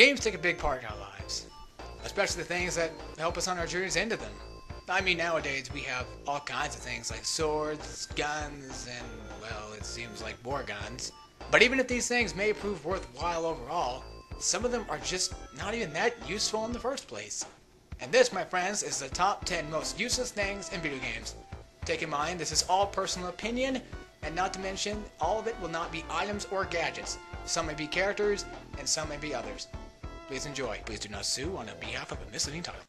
Games take a big part in our lives, especially the things that help us on our journeys into them. I mean, nowadays we have all kinds of things like swords, guns, and, well, it seems like more guns. But even if these things may prove worthwhile overall, some of them are just not even that useful in the first place. And this, my friends, is the top 10 most useless things in video games. Take in mind, this is all personal opinion, and not to mention, all of it will not be items or gadgets. Some may be characters, and some may be others. Please enjoy. Please do not sue on behalf of a misleading title.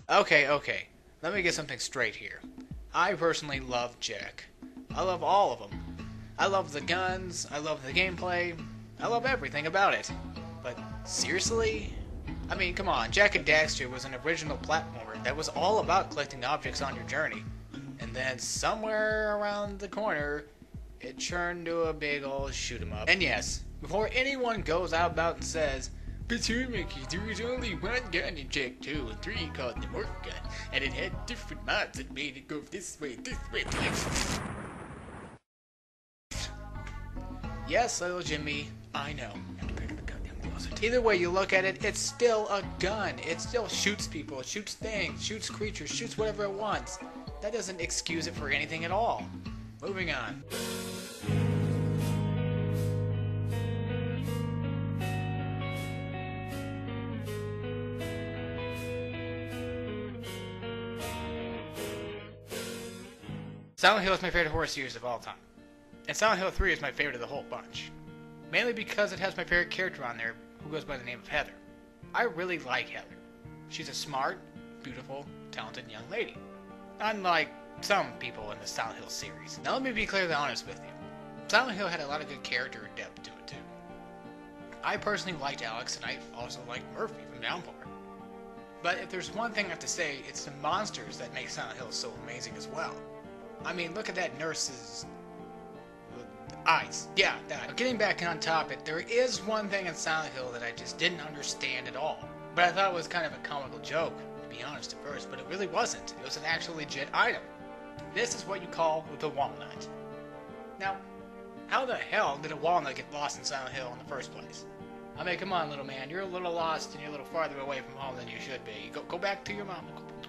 Okay. Let me get something straight here. I personally love Jak. I love all of them. I love the guns, I love the gameplay, I love everything about it. But seriously? I mean, come on, Jak and Daxter was an original platformer that was all about collecting objects on your journey. And then somewhere around the corner, it turned to a big old shoot 'em up. And yes, before anyone goes out about and says, "But here, Mickey, there was only one gun in Jak 2 and 3 called the Morph gun, and it had different mods that made it go this way. Yes, little Jimmy, I know. Either way you look at it, it's still a gun. It still shoots people, shoots things, shoots creatures, shoots whatever it wants. That doesn't excuse it for anything at all. Moving on. Silent Hill is my favorite horror series of all time. And Silent Hill 3 is my favorite of the whole bunch. Mainly because it has my favorite character on there, who goes by the name of Heather. I really like Heather. She's a smart, beautiful, talented young lady. Unlike some people in the Silent Hill series. Now let me be clearly honest with you. Silent Hill had a lot of good character depth to it too. I personally liked Alex, and I also liked Murphy from Downpour. But if there's one thing I have to say, it's the monsters that make Silent Hill so amazing as well. I mean, look at that nurse's eyes. Yeah, that. Getting back on topic, there is one thing in Silent Hill that I just didn't understand at all. But I thought it was kind of a comical joke, to be honest at first, but it really wasn't. It was an actual legit item. This is what you call the walnut. Now, how the hell did a walnut get lost in Silent Hill in the first place? I mean, come on, little man. You're a little lost and you're a little farther away from home than you should be. Go back to your mama.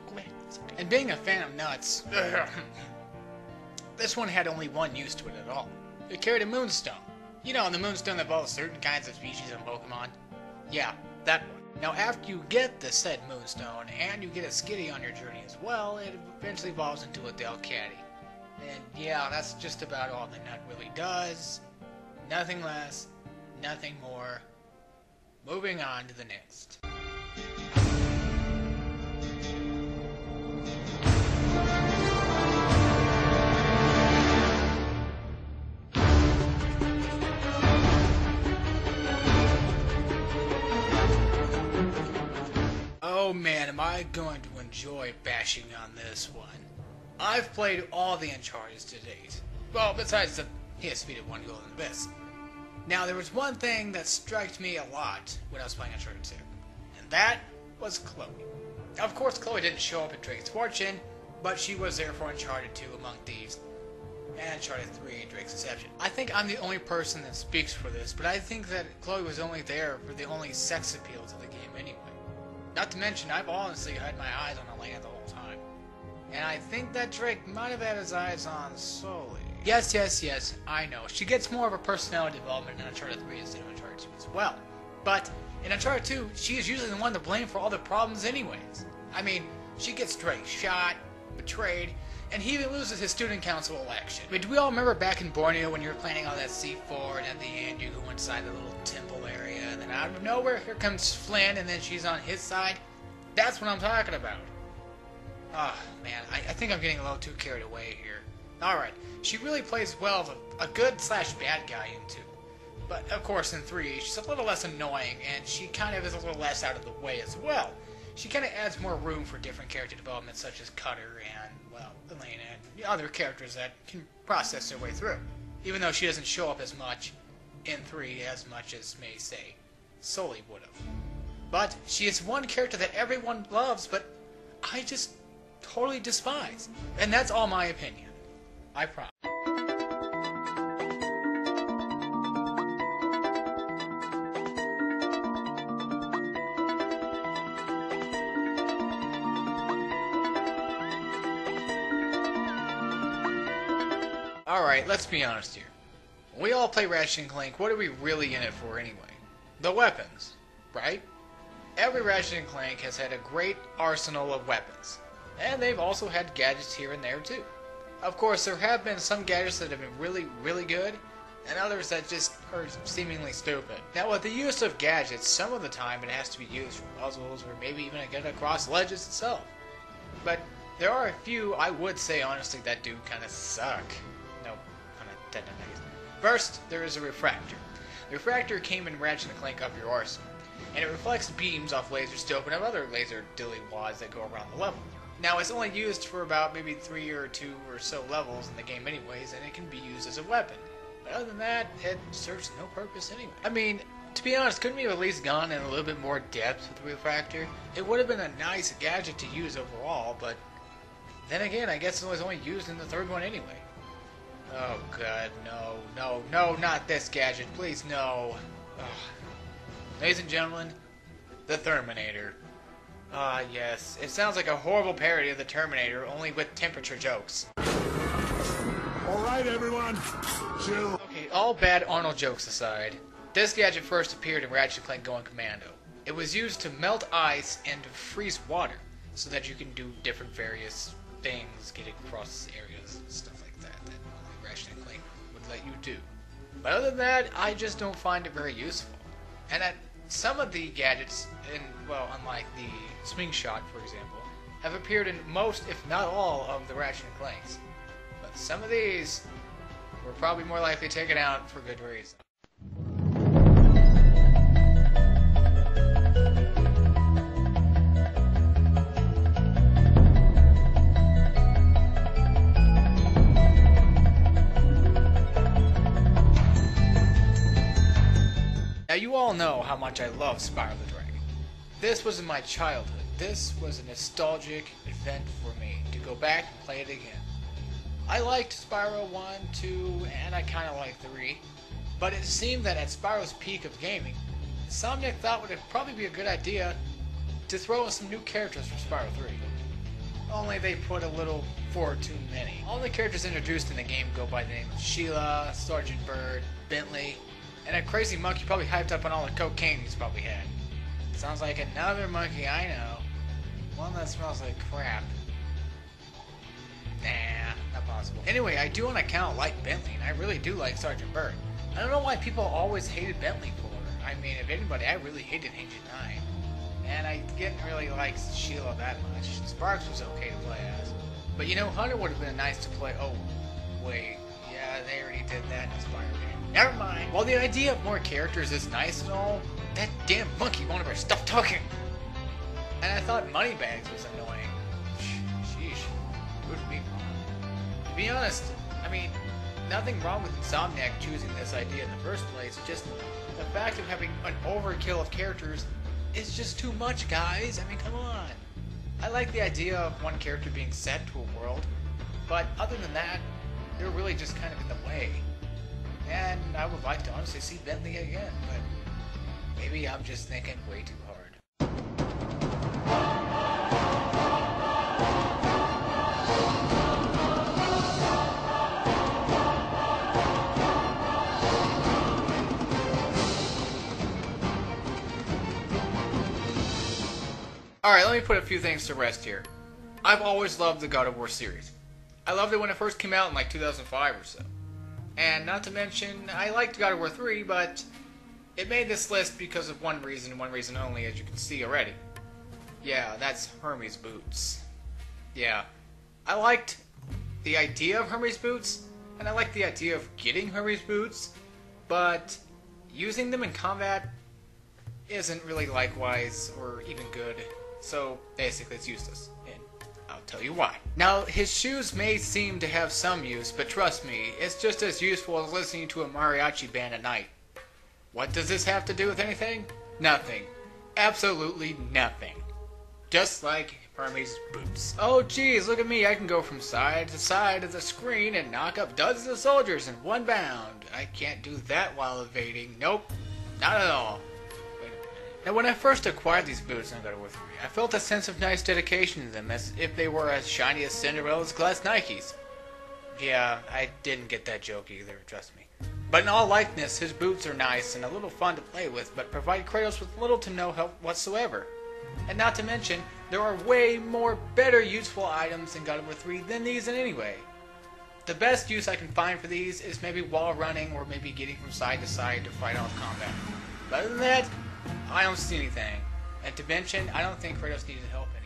Go back. Okay. And being a fan of nuts, this one had only one use to it at all. It carried a moonstone. You know, the moonstone that evolves certain kinds of species of Pokemon? Yeah, that one. Now, after you get the said moonstone, and you get a Skitty on your journey as well, it eventually evolves into a Delcatty. And yeah, that's just about all the nut really does. Nothing less, nothing more. Moving on to the next. Oh man, am I going to enjoy bashing on this one. I've played all the Uncharted to date. Well, besides the PS Vita 1 Golden Abyss. Now, there was one thing that struck me a lot when I was playing Uncharted 2, and that was Chloe. Of course, Chloe didn't show up in Drake's Fortune, but she was there for Uncharted 2 Among Thieves, and Uncharted 3 Drake's Deception. I think I'm the only person that speaks for this, but I think that Chloe was only there for the only sex appeal to the game anyway. Not to mention, I've honestly had my eyes on Elena the whole time. And I think that Drake might have had his eyes on Sully. Yes, I know. She gets more of a personality development in Uncharted 3 instead of Uncharted 2 as well. But in Uncharted 2, she is usually the one to blame for all the problems anyways. I mean, she gets Drake shot, betrayed, and he even loses his student council election. I mean, do we all remember back in Borneo when you were planning all that C4 and at the end you go inside the little temple area and then out of nowhere here comes Flynn and then she's on his side? That's what I'm talking about. Oh man, I think I'm getting a little too carried away here. Alright, she really plays well of a good/bad guy in 2. But of course in 3 she's a little less annoying and she kind of is a little less out of the way as well. She kind of adds more room for different character development such as Cutter and, well, Elena and other characters that can process their way through. Even though she doesn't show up as much in 3 as much as, may say, Sully would have. But she is one character that everyone loves, but I just totally despise. And that's all my opinion. I promise. Alright, let's be honest here. When we all play Ratchet and Clank, what are we really in it for anyway? The weapons, right? Every Ratchet and Clank has had a great arsenal of weapons. And they've also had gadgets here and there too. Of course, there have been some gadgets that have been really, really good, and others that just are seemingly stupid. Now with the use of gadgets, some of the time it has to be used for puzzles or maybe even to get across ledges itself. But there are a few, I would say honestly, that do kind of suck. No, kind of dead negative. First, there is a refractor. The refractor came in Ratchet and Clank Up Your Arsenal, and it reflects beams off lasers to open up other laser dilly wads that go around the level. Now, it's only used for about maybe 3 or 2 or so levels in the game anyways, and it can be used as a weapon. But other than that, it serves no purpose anyway. I mean, to be honest, couldn't we have at least gone in a little bit more depth with the refractor? It would have been a nice gadget to use overall, but then again, I guess it was only used in the third one anyway. Oh god, no, not this gadget, please, no. Ugh. Ladies and gentlemen, the Terminator. Ah, yes. It sounds like a horrible parody of the Terminator, only with temperature jokes. Alright, everyone. Chill. Okay, all bad Arnold jokes aside, this gadget first appeared in Ratchet Clank Going Commando. It was used to melt ice and to freeze water, so that you can do different various things, get across areas and stuff like that, that only Ratchet and Clank would let you do. But other than that, I just don't find it very useful. And that some of the gadgets, well, unlike the swing shot, for example, have appeared in most, if not all, of the Ratchet and Clanks. But some of these were probably more likely taken out for good reason. Now you all know how much I love Spyro the Dragon. This was in my childhood. This was a nostalgic event for me to go back and play it again. I liked Spyro 1, 2, and I kinda liked 3, but it seemed that at Spyro's peak of gaming, Insomniac thought it would probably be a good idea to throw in some new characters for Spyro 3. Only they put a little for too many. All the characters introduced in the game go by the name of Sheila, Sergeant Bird, Bentley, and a crazy monkey probably hyped up on all the cocaine he's probably had. Sounds like another monkey I know. One that smells like crap. Nah, not possible. Anyway, I do on account like Bentley, and I really do like Sergeant Bird. I don't know why people always hated Bentley for her. I mean, if anybody, I really hated Agent 9. And I didn't really like Sheila that much. Sparks was okay to play as. But you know, Hunter would have been nice to play. Oh, wait. Yeah, they already did that in Spyro. Never mind. While the idea of more characters is nice and all, that damn monkey won't ever stop talking. And I thought Moneybags was annoying. Sheesh. Prove me wrong. To be honest, I mean, nothing wrong with Insomniac choosing this idea in the first place. It's just the fact of having an overkill of characters is just too much, guys. I mean, come on. I like the idea of one character being set to a world, but other than that, they're really just kind of in the way. And I would like to honestly see Bentley again, but maybe I'm just thinking way too hard. Alright, let me put a few things to rest here. I've always loved the God of War series. I loved it when it first came out in like 2005 or so. And not to mention, I liked God of War 3, but it made this list because of one reason only, as you can see already. Yeah, that's Hermes boots. Yeah. I liked the idea of Hermes boots, and I liked the idea of getting Hermes boots, but using them in combat isn't really likewise or even good, so basically it's useless. I'll tell you why. Now, his shoes may seem to have some use, but trust me, it's just as useful as listening to a mariachi band at night. What does this have to do with anything? Nothing. Absolutely nothing. Just like Hermes' boots. Oh geez, look at me, I can go from side to side of the screen and knock up dozens of soldiers in one bound. I can't do that while evading. Nope, not at all. Wait a minute. Now when I first acquired these boots and got it with me, I felt a sense of nice dedication to them, as if they were as shiny as Cinderella's glass Nikes. Yeah, I didn't get that joke either, trust me. But in all likeness, his boots are nice and a little fun to play with, but provide Kratos with little to no help whatsoever. And not to mention, there are way more better useful items in God of War 3 than these in any way. The best use I can find for these is maybe wall running or maybe getting from side to side to fight off combat. But other than that, I don't see anything. And to mention, I don't think Kratos needed help anyway.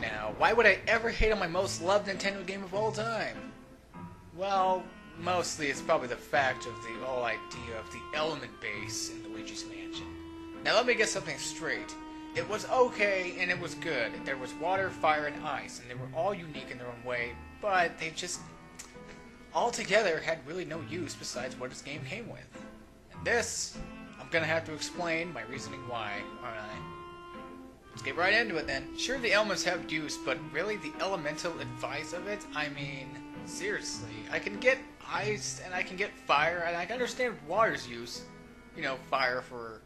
Now, why would I ever hate on my most loved Nintendo game of all time? Well, mostly it's probably the fact of the whole idea of the element base in the Luigis Mansion. Now let me get something straight. It was okay and it was good. There was water, fire, and ice, and they were all unique in their own way, but they just altogether had really no use besides what this game came with. And this, I'm gonna have to explain my reasoning why, aren't I? Let's get right into it then. Sure, the elements have use, but really the elemental advice of it? I mean, seriously. I can get ice, and I can get fire, and I can understand water's use. You know, fire for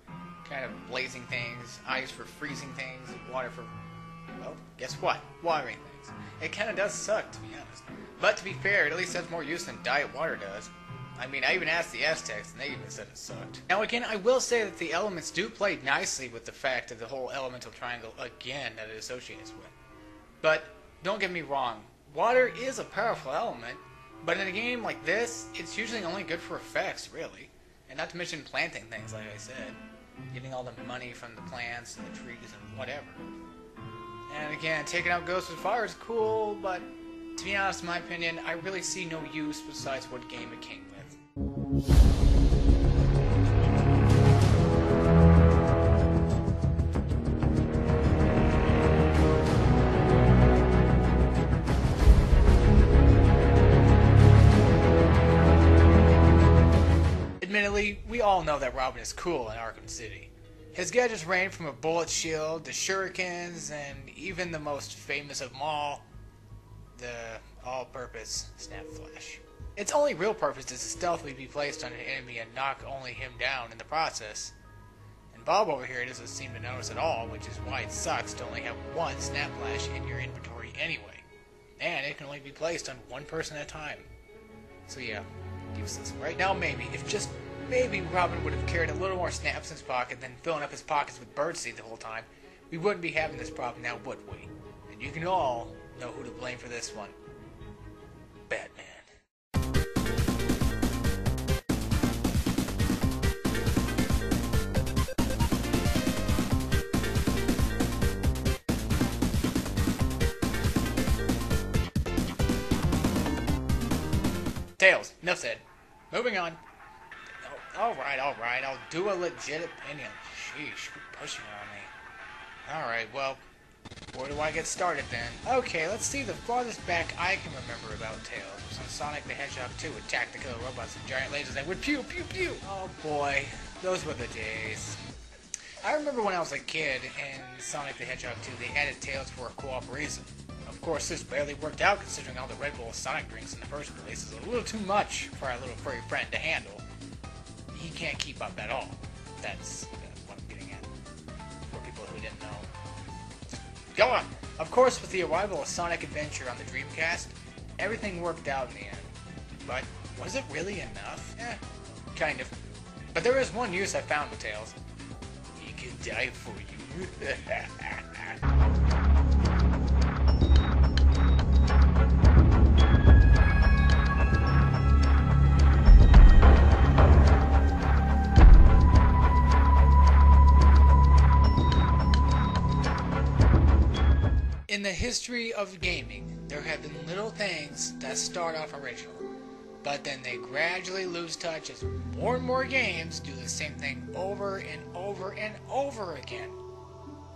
kind of blazing things, ice for freezing things, and water for, well, guess what? Watering things. It kind of does suck, to be honest. But to be fair, it at least has more use than diet water does. I mean, I even asked the Aztecs, and they even said it sucked. Now again, I will say that the elements do play nicely with the fact of the whole elemental triangle, again, that it associates with. But, don't get me wrong, water is a powerful element, but in a game like this, it's usually only good for effects, really. And not to mention planting things, like I said. Getting all the money from the plants and the trees and whatever. And again, taking out ghosts with fire is cool, but to be honest, in my opinion, I really see no use besides what game it came with. Admittedly, we all know that Robin is cool in Arkham City. His gadgets range from a bullet shield to shurikens and even the most famous of them all, the all-purpose snap flash. Its only real purpose is to stealthily be placed on an enemy and knock only him down in the process. And Bob over here doesn't seem to notice at all, which is why it sucks to only have one snap flash in your inventory anyway. And it can only be placed on one person at a time. So yeah, useless. Right now maybe, if just maybe Robin would have carried a little more snaps in his pocket than filling up his pockets with birdseed the whole time, we wouldn't be having this problem now, would we? And you can all know who to blame for this one. Batman. Tails, enough said. Moving on. Oh, alright, I'll do a legit opinion. Sheesh, quit pushing on me. Alright, well, where do I get started then? Okay, let's see, the farthest back I can remember about Tails was on Sonic the Hedgehog 2 attacked to kill robots and giant lasers that would pew pew pew! Oh boy, those were the days. I remember when I was a kid in Sonic the Hedgehog 2, they added Tails for a co-op reason. Of course, this barely worked out considering all the Red Bull Sonic drinks in the first place is a little too much for our little furry friend to handle. He can't keep up at all. That's what I'm getting at. For people who didn't know. Go on! Of course, with the arrival of Sonic Adventure on the Dreamcast, everything worked out in the end. But was it really enough? Kind of. But there is one use I found with Tails. He can die for you. In the history of gaming, there have been little things that start off original. But then they gradually lose touch as more and more games do the same thing over and over and over again.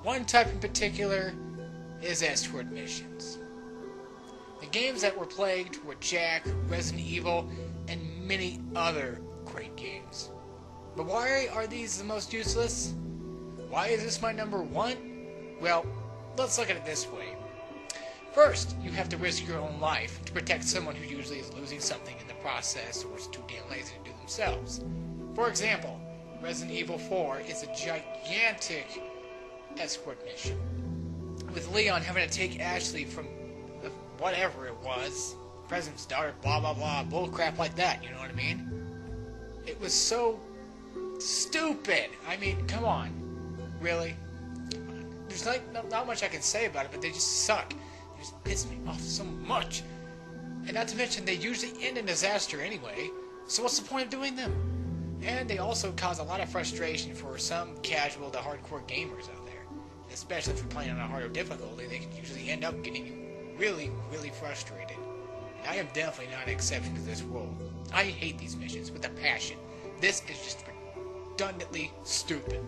One type in particular is escort missions. The games that were plagued were Jak, Resident Evil, and many other great games. But why are these the most useless? Why is this my number one? Well, let's look at it this way. First, you have to risk your own life to protect someone who usually is losing something in the process or is too damn lazy to do themselves. For example, Resident Evil 4 is a gigantic escort mission, with Leon having to take Ashley from whatever it was, President's daughter, blah blah blah, bullcrap like that, you know what I mean? It was so stupid. I mean, come on. Really? There's not much I can say about it, but they just suck. They just piss me off so much. And not to mention, they usually end in disaster anyway, so what's the point of doing them? And they also cause a lot of frustration for some casual to hardcore gamers out there. Especially if you're playing on a harder difficulty, they can usually end up getting you really, really frustrated. And I am definitely not an exception to this rule. I hate these missions with a passion. This is just redundantly stupid.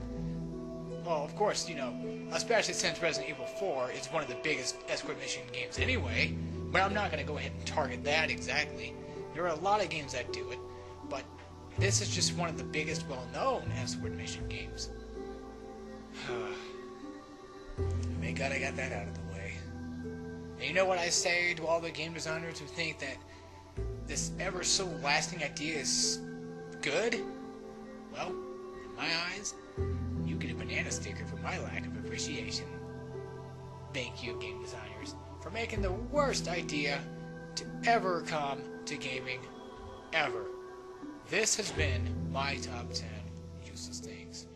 Well, of course, you know, especially since Resident Evil 4 is one of the biggest escort mission games anyway, but I'm not going to go ahead and target that exactly. There are a lot of games that do it, but this is just one of the biggest well-known escort mission games. Thank God I got that out of the way. And you know what I say to all the game designers who think that this ever-so-lasting idea is good? Well, in my eyes, you get a banana sticker for my lack of appreciation. Thank you, game designers, for making the worst idea to ever come to gaming, ever. This has been my top 10 useless things in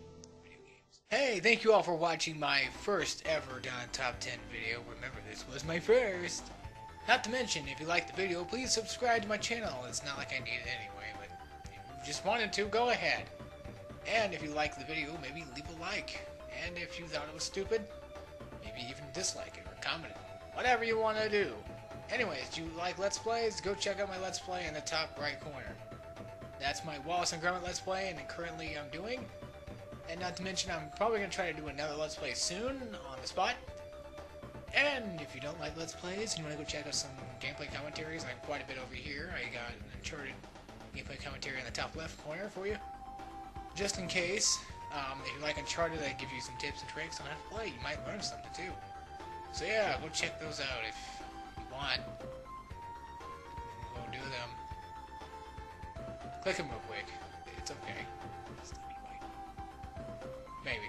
video games. Hey, thank you all for watching my first ever done top 10 video. Remember, this was my first. Not to mention, if you liked the video, please subscribe to my channel. It's not like I need it anyway, but if you just wanted to, go ahead. And if you liked the video, maybe leave a like. And if you thought it was stupid, maybe even dislike it or comment it. Whatever you want to do. Anyways, do you like Let's Plays? Go check out my Let's Play in the top right corner. That's my Wallace and Gromit Let's Play, and currently I'm doing. And not to mention, I'm probably going to try to do another Let's Play soon on the spot. And if you don't like Let's Plays and you want to go check out some gameplay commentaries, I have quite a bit over here. I got an Uncharted gameplay commentary in the top left corner for you. Just in case, if you like Uncharted, I give you some tips and tricks on how to play. You might learn something too. So yeah, go check those out if you want. Go do them. Click them real quick. It's okay. Maybe.